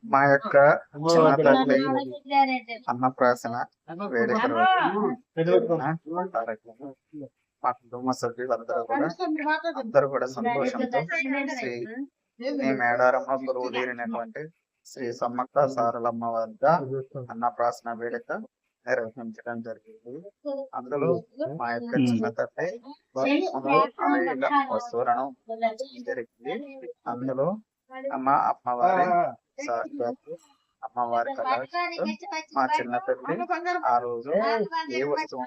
మా యొక్క చిన్న తల్లి అన్నప్రాసన వేడుక రోజు మా కుటుంబ సభ్యులందరూ కూడా సంతోషంతో శ్రీ ఈ మేడారమ్మ గురువు తీరినటువంటి శ్రీ సమ్మక్క సారలమ్మ వద్ద అన్నప్రాసన వేడుక నిర్వహించడం జరిగింది. అందులో మా యొక్క చిన్న తల్లి వస్తువులను జరిగింది. అందులో అమ్మవారి అమ్మవారి కళ మా చిన్న తల్లి ఆ రోజు ఏ వస్తువు